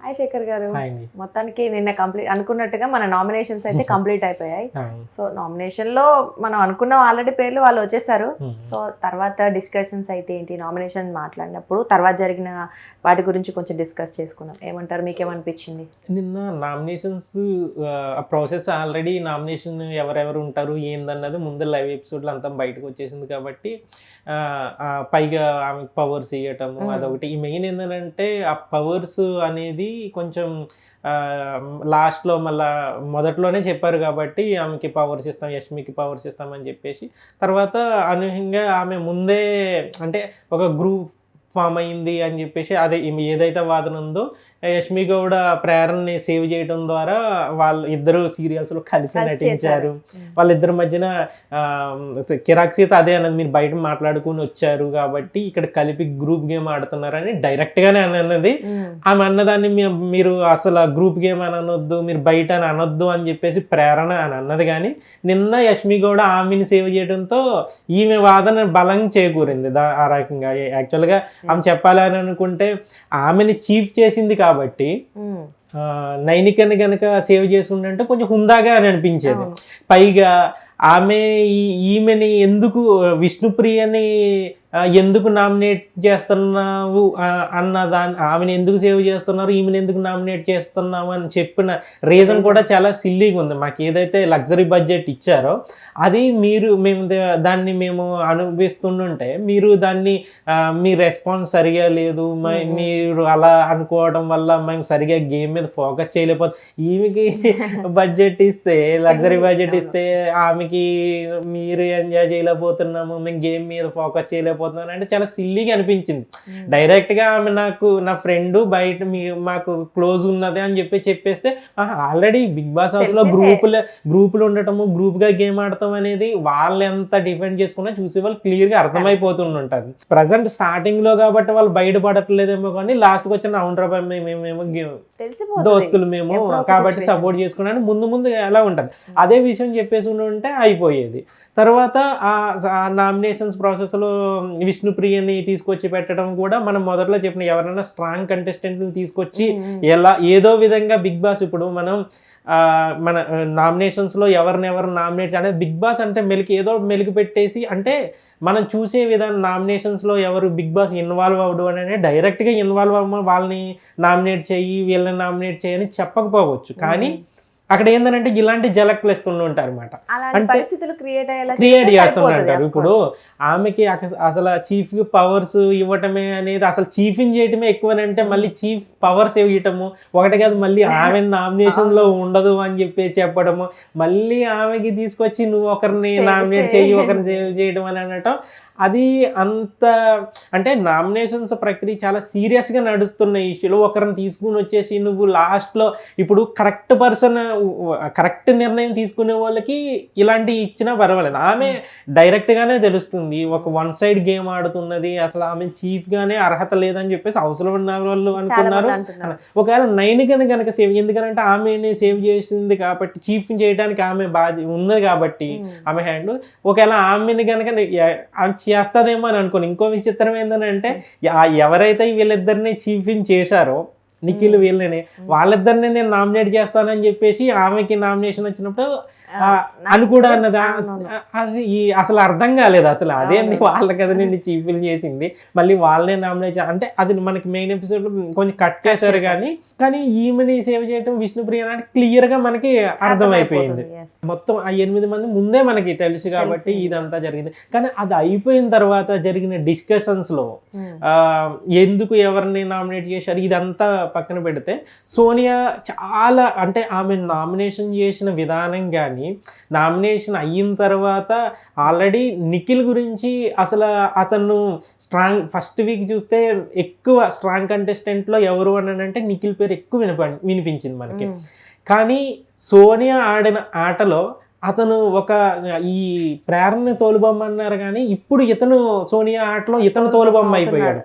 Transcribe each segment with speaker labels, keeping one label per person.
Speaker 1: Hi Shekhar గారు.
Speaker 2: Hi అండి.
Speaker 1: మొత్తానికి నిన్న కంప్లీట్ అనుకున్నట్టుగా మన నామినేషన్స్ అయితే కంప్లీట్ అయిపోయాయి. సో నామినేషన్లో మనం అనుకున్న ఆల్రెడీ పేర్లు వాళ్ళు వచ్చేసారు. సో తర్వాత డిస్కషన్స్ అయితే ఏంటి, నామినేషన్ మాట్లాడినప్పుడు తర్వాత జరిగిన వాటి గురించి కొంచెం డిస్కస్ చేసుకుందాం. ఏమంటారు, మీకేమనిపించింది?
Speaker 2: నిన్న నామినేషన్స్ ప్రాసెస్ ఆల్రెడీ నామినేషన్ ఎవరెవరు ఉంటారు ఏందన్నది ముందు లైవ్ ఎపిసోడ్లో అంతా బయటకు వచ్చేసింది కాబట్టి పైగా ఆమె పవర్స్ ఇవ్వటము అదొకటి. ఈ మెయిన్ ఏంటంటే ఆ పవర్స్ అనేది కొంచెం లాస్ట్లో మళ్ళా మొదట్లోనే చెప్పారు కాబట్టి ఆమెకి పవర్స్ ఇస్తాం, యష్మికి పవర్స్ ఇస్తామని చెప్పేసి తర్వాత అనూహ్యంగా ఆమె ముందే అంటే ఒక గ్రూప్ ఫామ్ అయింది అని చెప్పేసి అదే ఏదైతే వాదన ఉందో యష్మి గౌడ ప్రేరణని సేవ్ చేయడం ద్వారా వాళ్ళు ఇద్దరు సీరియల్స్లో కలిసి నటించారు. వాళ్ళిద్దరి మధ్యన కిరాక్ సీత అదే అన్నది, మీరు బయట మాట్లాడుకుని వచ్చారు కాబట్టి ఇక్కడ కలిపి గ్రూప్ గేమ్ ఆడుతున్నారని డైరెక్ట్గానే అన్నది. ఆమె అన్నదాన్ని మీరు అసలు గ్రూప్ గేమ్ అని అనొద్దు, మీరు బయట అని అనొద్దు అని చెప్పేసి ప్రేరణ అని అన్నది. కానీ నిన్న యష్మి గౌడ ఆమెని సేవ్ చేయడంతో ఈమె వాదన బలం చేకూరింది. ఆ రకంగా యాక్చువల్గా ఆమె చెప్పాలని అనుకుంటే ఆమెని చీఫ్ చేసింది కాబట్టి నైనికని కనుక సేవ్ చేసి ఉండంటే కొంచెం హుందాగా అని అనిపించేది. పైగా ఆమె ఈమెని ఎందుకు విష్ణుప్రియని ఎందుకు నామినేట్ చేస్తున్నావు అన్న దాన్ని, ఆమెను ఎందుకు సేవ్ చేస్తున్నారు, ఈమెను ఎందుకు నామినేట్ చేస్తున్నావు అని చెప్పిన రీజన్ కూడా చాలా సిల్లీగా ఉంది. మాకు ఏదైతే లగ్జరీ బడ్జెట్ ఇచ్చారో అది మేము అనుభవిస్తుంటే మీరు దాన్ని మీ రెస్పాన్స్ సరిగా లేదు, మీరు అలా అనుకోవడం వల్ల మేము సరిగా గేమ్ మీద ఫోకస్ చేయలేకపోతే, ఈమెకి బడ్జెట్ ఇస్తే లగ్జరీ బడ్జెట్ ఇస్తే ఆమెకి మీరు ఎంజాయ్ చేయలేకపోతున్నాము, మేము గేమ్ మీద ఫోకస్ చేయలేకపోతున్నాం అంటే చాలా సిల్లీగా అనిపించింది. డైరెక్ట్గా ఆమె నాకు నా ఫ్రెండ్ బయట మాకు క్లోజ్ ఉన్నది అని చెప్పేస్తే ఆల్రెడీ బిగ్ బాస్ హౌస్లో గ్రూపులు ఉండటము, గ్రూప్గా గేమ్ ఆడటం అనేది వాళ్ళు ఎంత డిఫెండ్ చేసుకున్నా చూసే వాళ్ళు క్లియర్గా అర్థమైపోతుంటుంది. ప్రజెంట్ స్టార్టింగ్లో కాబట్టి వాళ్ళు బయటపడట్లేదేమో కానీ లాస్ట్కి వచ్చిన అవునరా మేమేమో దోస్తులు మేము కాబట్టి సపోర్ట్ చేసుకున్నాను ముందు ఎలా ఉంటుంది అదే విషయం చెప్పేసి ఉంటే అయిపోయేది. తర్వాత ఆ నామినేషన్స్ ప్రాసెస్లో విష్ణుప్రియని తీసుకొచ్చి పెట్టడం కూడా మనం మొదట్లో చెప్పిన ఎవరైనా స్ట్రాంగ్ కంటెస్టెంట్ని తీసుకొచ్చి ఏదో విధంగా బిగ్ బాస్ ఇప్పుడు మనం మన నామినేషన్స్లో ఎవరినెవరు నామినేట్ అనేది బిగ్ బాస్ అంటే ఏదో మెలికి పెట్టేసి అంటే మనం చూసే విధానం నామినేషన్స్లో ఎవరు బిగ్ బాస్ ఇన్వాల్వ్ అవ్వడు అని డైరెక్ట్గా ఇన్వాల్వ్ అవ్వ వాళ్ళని నామినేట్ చేయి వీళ్ళని నామినేట్ చేయని చెప్పకపోవచ్చు. కానీ అక్కడ ఏంటంటే ఇలాంటి జలక్లు ఇస్తుంటారు అనమాట, అంటే క్రియేట్ చేస్తుంటారు. ఇప్పుడు ఆమెకి అసలు చీఫ్ పవర్స్ ఇవ్వటమే అనేది అసలు చీఫ్ని చేయటమే ఎక్కువనంటే మళ్ళీ చీఫ్ పవర్స్ ఇవ్వటము ఒకటి కాదు, మళ్ళీ ఆమె నామినేషన్లో ఉండదు అని చెప్పడము, మళ్ళీ ఆమెకి తీసుకొచ్చి నువ్వు ఒకరిని నామినేట్ చేయి ఒకరిని సేవ్ చేయడం అని అనటం, అది అంత అంటే నామినేషన్స్ ప్రక్రియ చాలా సీరియస్గా నడుస్తున్న ఇష్యూలో ఒకరిని తీసుకుని వచ్చేసి నువ్వు లాస్ట్లో ఇప్పుడు కరెక్ట్ నిర్ణయం తీసుకునే వాళ్ళకి ఇలాంటివి ఇచ్చినా పర్వాలేదు. ఆమె డైరెక్ట్గానే తెలుస్తుంది ఒక వన్ సైడ్ గేమ్ ఆడుతున్నది, అసలు ఆమె చీఫ్గానే అర్హత లేదని చెప్పేసి అవసరం ఉన్న వాళ్ళు అనుకున్నారు. ఒకవేళ నైనికని కనుక సేవ్, ఎందుకంటే ఆమెని సేవ్ చేసింది కాబట్టి చీఫ్ చేయడానికి ఆమె ఉన్నది కాబట్టి ఆమె హ్యాండ్, ఒకవేళ ఆమెని కనుక చేస్తుందేమో అని అనుకోని. ఇంకో విచిత్రం ఏంటంటే ఎవరైతే వీళ్ళిద్దరిని చీఫ్ చేశారో నిఖిల్ వీళ్ళని వాళ్ళిద్దరిని నేను నామినేట్ చేస్తానని చెప్పేసి ఆమెకి నామినేషన్ వచ్చినప్పుడు అనుకూడా అన్నదా అది అసలు అర్థం కాలేదు. అసలు అదే వాళ్ళ కదా నిన్ను చీఫ్ చేసింది మళ్ళీ వాళ్ళనే నామినేట్ అంటే అది మనకి మెయిన్ ఎపిసోడ్ కొంచెం కట్ చేశారు. కానీ ఈమెని సేవ్ చేయడం విష్ణుప్రియ అంటే క్లియర్గా మనకి అర్థమైపోయింది. మొత్తం ఆ 8 మంది ముందే మనకి తెలుసు కాబట్టి ఇదంతా జరిగింది. కానీ అది అయిపోయిన తర్వాత జరిగిన డిస్కషన్స్లో ఎందుకు ఎవరిని నామినేట్ చేశారు ఇదంతా పక్కన పెడితే సోనియా చాలా అంటే ఆమె నామినేషన్ చేసిన విధానం కానీ నామినేషన్ అయిన తర్వాత ఆల్రెడీ నిఖిల్ గురించి అసలు అతను స్ట్రాంగ్ ఫస్ట్ వీక్ చూస్తే ఎక్కువ స్ట్రాంగ్ కంటెస్టెంట్లో ఎవరు అని అంటే నిఖిల్ పేరు ఎక్కువ వినిపించింది మనకి. కానీ సోనియా ఆడిన ఆటలో అతను ఒక ఈ ప్రేరణ తోలుబొమ్మన్నారు కానీ ఇప్పుడు ఇతను సోనియా ఆటలో ఇతను తోలుబొమ్మ అయిపోయాడు.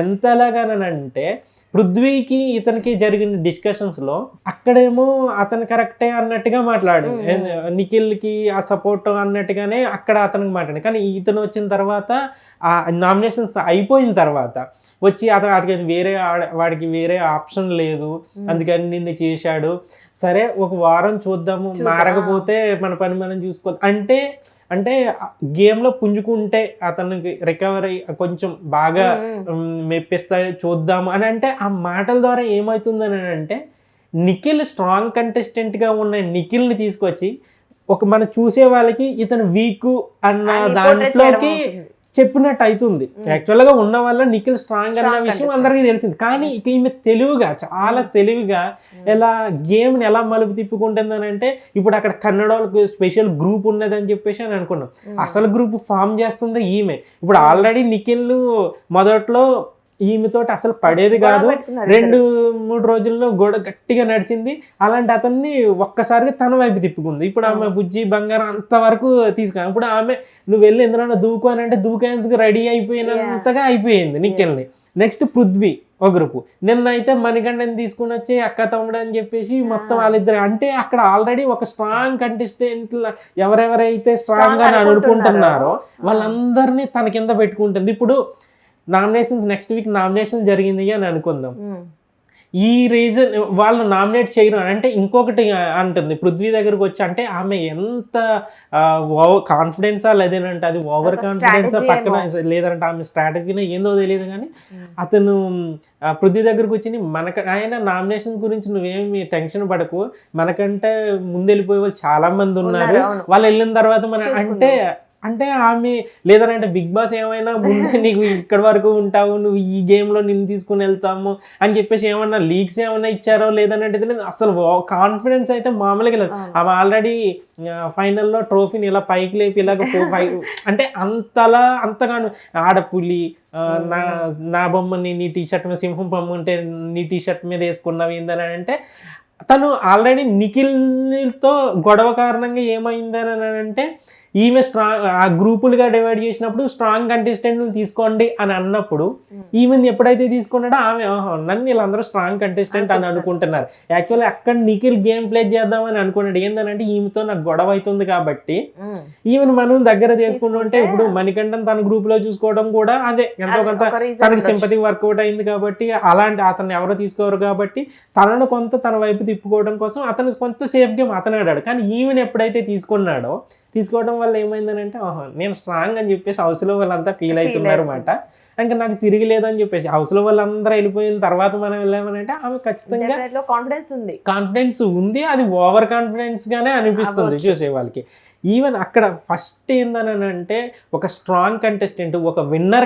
Speaker 2: ఎంతలాగానంటే పృథ్వీకి ఇతనికి జరిగిన డిస్కషన్స్లో అక్కడేమో అతను కరెక్టే అన్నట్టుగా మాట్లాడు, నిఖిల్కి ఆ సపోర్ట్ అన్నట్టుగానే అక్కడ అతనికి మాట్లాడు. కానీ ఇతను వచ్చిన తర్వాత ఆ నామినేషన్స్ అయిపోయిన తర్వాత వచ్చి అతను వాడికి వేరే ఆప్షన్ లేదు, అందుకని నిన్ను చేశాడు, సరే ఒక వారం చూద్దాము, మారకపోతే మన పని మనం చూసుకోవాలి అంటే గేమ్లో పుంజుకుంటే అతనికి రికవరీ కొంచెం బాగా మెప్పిస్తా చూద్దాము అని అంటే ఆ మాటల ద్వారా ఏమవుతుందని అంటే నిఖిల్ స్ట్రాంగ్ కంటెస్టెంట్గా ఉన్న నిఖిల్ని తీసుకొచ్చి మనం చూసే వాళ్ళకి ఇతను వీక్ అన్న దాంట్లోకి చెప్పినట్టు అవుతుంది. యాక్చువల్గా ఉన్న వల్ల నిఖిల్ స్ట్రాంగ్ అన్న విషయం అందరికీ తెలిసింది. కానీ ఇక ఈమె తెలివిగా, చాలా తెలివిగా ఎలా గేమ్ని ఎలా మలుపు తిప్పుకుంటుందని అంటే ఇప్పుడు అక్కడ కన్నడ వాళ్ళకి స్పెషల్ గ్రూప్ ఉన్నదని చెప్పేసి అని అనుకున్నాం. అసలు గ్రూప్ ఫామ్ చేస్తుంది ఈమె. ఇప్పుడు ఆల్రెడీ నిఖిల్ మొదట్లో ఈమెతోటి అసలు పడేది కాదు, 2-3 రోజుల్లో గొడవ గట్టిగా నడిచింది. అలాంటి అతన్ని ఒక్కసారిగా తన వైపు తిప్పుకుంది. ఇప్పుడు ఆమె బుజ్జి బంగారం అంతవరకు తీసుకున్నాను. ఇప్పుడు ఆమె నువ్వు వెళ్ళి ఎందులో దూకు అని అంటే దూకేందుకు రెడీ అయిపోయినంతగా అయిపోయింది నిఖిల్ని. నెక్స్ట్ పృథ్వీ ఒక గ్రూపు. నిన్నైతే మణికంఠని తీసుకుని వచ్చి అక్క తమ్ముడు అని చెప్పేసి మొత్తం వాళ్ళిద్దరు, అంటే అక్కడ ఆల్రెడీ ఒక స్ట్రాంగ్ కంటెస్టెంట్ ఎవరెవరైతే స్ట్రాంగ్ అని అనుకుంటున్నారో వాళ్ళందరినీ తన కింద పెట్టుకుంటుంది. ఇప్పుడు నామినేషన్స్ నెక్స్ట్ వీక్ నామినేషన్ జరిగింది అని అనుకుందాం. ఈ రీజన్ వాళ్ళు నామినేట్ చేయరు అంటే ఇంకొకటి అంటుంది పృథ్వీ దగ్గరకు వచ్చి, అంటే ఆమె ఎంత కాన్ఫిడెన్సా లేదంటే అది ఓవర్ కాన్ఫిడెన్సా పక్కన లేదంటే ఆమె స్ట్రాటజీనే ఏందో తెలియదు. కానీ అతను పృథ్వీ దగ్గరకు వచ్చి ఆయన నామినేషన్ గురించి నువ్వేమి టెన్షన్ పడకు, మనకంటే ముందు వెళ్ళిపోయే వాళ్ళు చాలా మంది ఉన్నారు, వాళ్ళు వెళ్ళిన తర్వాత అంటే ఆమె లేదంటే బిగ్ బాస్ ఏమైనా ముందే నీకు ఇక్కడ వరకు ఉంటావు, నువ్వు ఈ గేమ్లో నిన్ను తీసుకుని వెళ్తాము అని చెప్పేసి ఏమన్నా లీక్స్ ఏమన్నా ఇచ్చారో లేదనంటే తెలియదు. అసలు కాన్ఫిడెన్స్ అయితే మామూలుగా లేదు. ఆమె ఆల్రెడీ ఫైనల్లో ట్రోఫీని ఇలా పైకి లేపి ఇలాగ అంటే అంతగాను ఆడపులి నా బొమ్మని నీ టీషర్ట్ మీద సింహం బొమ్మ ఉంటే నీ టీషర్ట్ మీద వేసుకున్నావు ఏందని అంటే తను ఆల్రెడీ నిఖిల్తో గొడవ కారణంగా ఏమైందని అంటే ఈమె స్ట్రాంగ్ ఆ గ్రూపులుగా డివైడ్ చేసినప్పుడు స్ట్రాంగ్ కంటెస్టెంట్ని తీసుకోండి అని అన్నప్పుడు ఈమెని ఎప్పుడైతే తీసుకున్నాడో ఆమె నన్ను వీళ్ళందరూ స్ట్రాంగ్ కంటెస్టెంట్ అని అనుకుంటున్నారు. యాక్చువల్లీ అక్కడ నిఖిల్ గేమ్ ప్లే చేద్దామని అనుకున్నాడు. ఏంటంటే ఈమెతో నాకు గొడవ అవుతుంది కాబట్టి ఈమెను మనం దగ్గర తీసుకుంటుంటే ఇప్పుడు మణికంఠన్ తన గ్రూప్లో చూసుకోవడం కూడా అదే ఎంతో కొంత తనకి సింపతి వర్కౌట్ అయింది కాబట్టి అలాంటి అతన్ని ఎవరో తీసుకోరు కాబట్టి తనను కొంత తన వైపు తిప్పుకోవడం కోసం అతను కొంత సేఫ్ గేమ్ అతను ఆడాడు. కానీ ఈమెను ఎప్పుడైతే తీసుకోవడం వల్ల ఏమైందని అంటే నేను స్ట్రాంగ్ అని చెప్పేసి హౌస్లో వాళ్ళంతా ఫీల్ అవుతున్నారు అన్నమాట. ఇంకా నాకు తిరిగి లేదని చెప్పేసి హౌస్లో వాళ్ళందరూ వెళ్ళిపోయిన తర్వాత మనం వెళ్ళామని అంటే ఆమె ఖచ్చితంగా కాన్ఫిడెన్స్ ఉంది, అది ఓవర్ కాన్ఫిడెన్స్ గానే అనిపిస్తుంది చూసే వాళ్ళకి. ఈవెన్ అక్కడ ఫస్ట్ ఏందని అంటే ఒక స్ట్రాంగ్ కంటెస్టెంట్, ఒక విన్నర్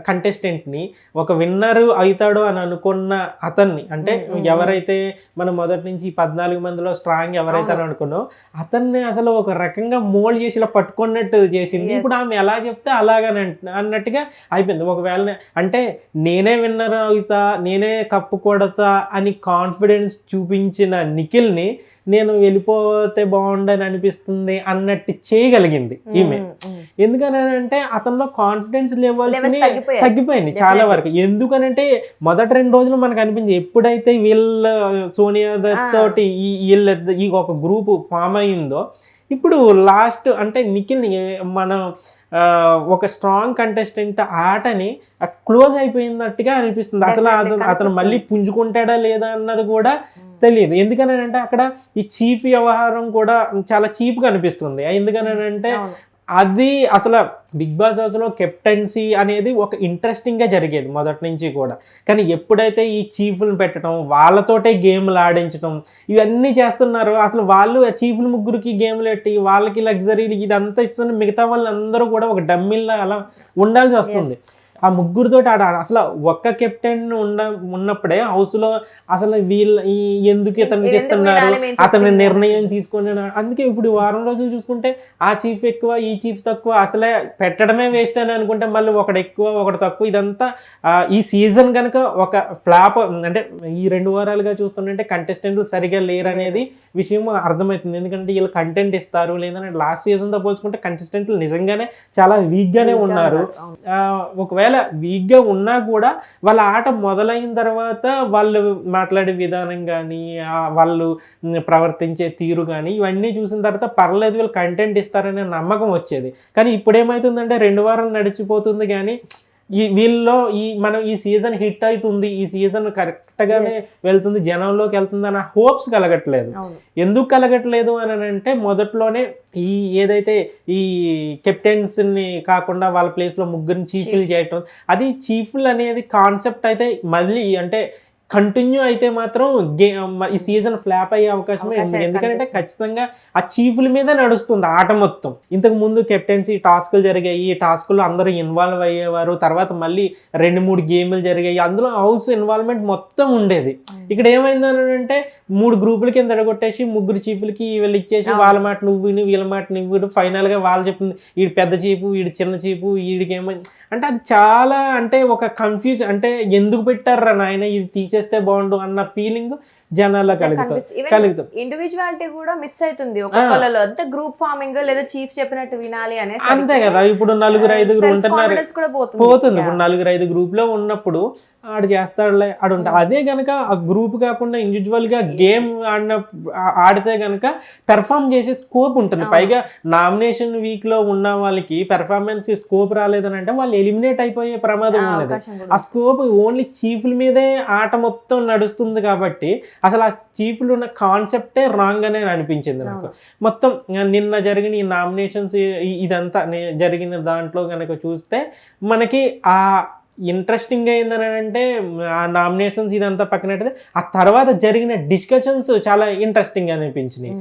Speaker 2: కంటెస్టెంట్ని ఒక విన్నర్ అవుతాడు అని అనుకున్న అతన్ని, అంటే ఎవరైతే మనం మొదటి నుంచి 14 మందిలో స్ట్రాంగ్ ఎవరైతే అని అనుకున్నో అతన్ని అసలు ఒక రకంగా మోల్డ్ చేసి ఇలా పట్టుకున్నట్టు చేసింది. ఇప్పుడు ఆమె ఎలా చెప్తే అలాగని అన్నట్టుగా అయిపోయింది. ఒకవేళ అంటే నేనే విన్నర్ అవుతా, నేనే కప్పు కొడతా అని కాన్ఫిడెన్స్ చూపించిన నిఖిల్ని నేను వెళ్ళిపోతే బాగుండని అనిపిస్తుంది అన్నట్టు చేయగలిగింది ఈమె. ఎందుకని అంటే అతనిలో కాన్ఫిడెన్స్ లెవెల్స్ తగ్గిపోయింది చాలా వరకు. ఎందుకనంటే మొదటి 2 రోజులు మనకు అనిపించింది, ఎప్పుడైతే సోనియా తోటి ఈ ఒక గ్రూప్ ఫామ్ అయ్యిందో ఇప్పుడు లాస్ట్ అంటే నిఖిల్ని మనం ఒక స్ట్రాంగ్ కంటెస్టెంట్ ఆటని క్లోజ్ అయిపోయినట్టుగా అనిపిస్తుంది. అసలు అతను మళ్ళీ పుంజుకుంటాడా లేదా అన్నది కూడా తెలియదు. ఎందుకని అంటే అక్కడ ఈ చీఫ్ వ్యవహారం కూడా చాలా చీప్గా అనిపిస్తుంది. ఎందుకని అంటే అది అసలు బిగ్ బాస్ హౌస్లో కెప్టెన్సీ అనేది ఒక ఇంట్రెస్టింగ్గా జరిగేది మొదటి నుంచి కూడా. కానీ ఎప్పుడైతే ఈ చీఫ్లను పెట్టడం, వాళ్ళతోటే గేమ్లు ఆడించడం ఇవన్నీ చేస్తున్నారో అసలు వాళ్ళు చీఫ్లు ముగ్గురికి గేమ్లు పెట్టి వాళ్ళకి లగ్జరీలు ఇదంతా ఇస్తున్న మిగతా వాళ్ళందరూ కూడా ఒక డమ్మిల్లా అలా ఉండాల్సి వస్తుంది. ఆ ముగ్గురితోటి ఆడ అసలు ఒక్క కెప్టెన్ ఉన్నప్పుడే హౌస్లో అసలు ఎందుకు ఇతనికి ఇస్తున్నారు, అతని నిర్ణయం తీసుకొని. అందుకే ఇప్పుడు వారం రోజులు చూసుకుంటే ఆ చీఫ్ ఎక్కువ ఈ చీఫ్ తక్కువ, అసలే పెట్టడమే వేస్ట్ అని అనుకుంటే మళ్ళీ ఒకటి ఎక్కువ ఒకటి తక్కువ. ఇదంతా ఈ సీజన్ కనుక ఒక ఫ్లాప్ అంటే ఈ 2 వారాలుగా చూస్తుంటే కంటెస్టెంట్లు సరిగా లేరు అనేది విషయం అర్థమవుతుంది. ఎందుకంటే వీళ్ళు కంటెంట్ ఇస్తారు, లేదంటే లాస్ట్ సీజన్తో పోల్చుకుంటే కంటెస్టెంట్లు నిజంగానే చాలా వీక్గానే ఉన్నారు. ఒకవేళ వీక్గా ఉన్నా కూడా వాళ్ళ ఆట మొదలైన తర్వాత వాళ్ళు మాట్లాడే విధానం కానీ వాళ్ళు ప్రవర్తించే తీరు కానీ ఇవన్నీ చూసిన తర్వాత పర్లేదు వీళ్ళు కంటెంట్ ఇస్తారనే నమ్మకం వచ్చేది. కానీ ఇప్పుడు ఏమవుతుందంటే 2 వారాలు నడిచిపోతుంది కానీ వీళ్ళలో మనం ఈ సీజన్ హిట్ అవుతుంది, ఈ సీజన్ కరెక్ట్గానే వెళ్తుంది, జనంలోకి వెళ్తుంది అన్న హోప్స్ కలగట్లేదు. ఎందుకు కలగట్లేదు అని అంటే మొదట్లోనే ఏదైతే ఈ కెప్టెన్స్ని కాకుండా వాళ్ళ ప్లేస్లో ముగ్గురిని చీఫ్లు చేయటం, అది చీఫ్లు అనేది కాన్సెప్ట్ అయితే మళ్ళీ అంటే కంటిన్యూ అయితే మాత్రం ఈ సీజన్ ఫ్లాప్ అయ్యే అవకాశమే ఉంది. ఎందుకంటే ఖచ్చితంగా ఆ చీఫ్ల మీద నడుస్తుంది ఆట మొత్తం. ఇంతకు ముందు కెప్టెన్సీ టాస్కులు జరిగాయి, ఈ టాస్కుల్లో అందరూ ఇన్వాల్వ్ అయ్యేవారు, తర్వాత మళ్ళీ 2-3 గేమ్లు జరిగాయి, అందులో హౌస్ ఇన్వాల్వ్మెంట్ మొత్తం ఉండేది. ఇక్కడ ఏమైంది అని అంటే 3 గ్రూపుల కింద ఎడగొట్టేసి 3 చీఫ్లకి వీళ్ళు ఇచ్చేసి వాళ్ళ మాట నువ్వు విను వీళ్ళ మాట నువ్వు విను, ఫైనల్గా వాళ్ళు చెప్పింది వీడి పెద్ద చీపు వీడి చిన్న చీపు వీడికి ఏమైంది అంటే అది చాలా అంటే ఒక కన్ఫ్యూజ్. అంటే ఎందుకు పెట్టారా నాయన ఇది తీసేస్తే బాగుండు అన్న ఫీలింగ్ జనాల్లో కలుగుతాం.
Speaker 1: ఇండివిజువాలిటీ కూడా మిస్ అవుతుంది ఒక్కొక్కళ్ళలో. అంతే గ్రూప్ ఫార్మింగ్ లేదా చీఫ్ చెప్పినట్టు వినాలి అనే
Speaker 2: అంతే కదా. ఇప్పుడు 4-5 ఉంటున్నారు పోతుంది. ఇప్పుడు 4-5 గ్రూప్ లో ఉన్నప్పుడు ఆడు చేస్తాడులే ఆడు ఉంటాడు. అదే కనుక ఆ గ్రూప్ కాకుండా ఇండివిజువల్ గా గేమ్ ఆడితే కనుక పెర్ఫామ్ చేసే స్కోప్ ఉంటుంది. పైగా నామినేషన్ వీక్ లో ఉన్న వాళ్ళకి పెర్ఫార్మెన్స్ స్కోప్ రాలేదని అంటే వాళ్ళు ఎలిమినేట్ అయిపోయే ప్రమాదం ఉన్నది. ఆ స్కోప్ ఓన్లీ చీఫ్ల మీదే ఆట మొత్తం నడుస్తుంది కాబట్టి అసలు ఆ చీఫ్లు ఉన్న కాన్సెప్టే రాంగ్ అనే అనిపించింది నాకు. మొత్తం నిన్న జరిగిన ఈ నామినేషన్స్ ఇదంతా జరిగిన దాంట్లో కనుక చూస్తే మనకి ఆ ఇంట్రెస్టింగ్ అయిందని అంటే ఆ నామినేషన్స్ ఇదంతా పక్కనట్టు ఆ తర్వాత జరిగిన డిస్కషన్స్ చాలా ఇంట్రెస్టింగ్ అనిపించినాయి.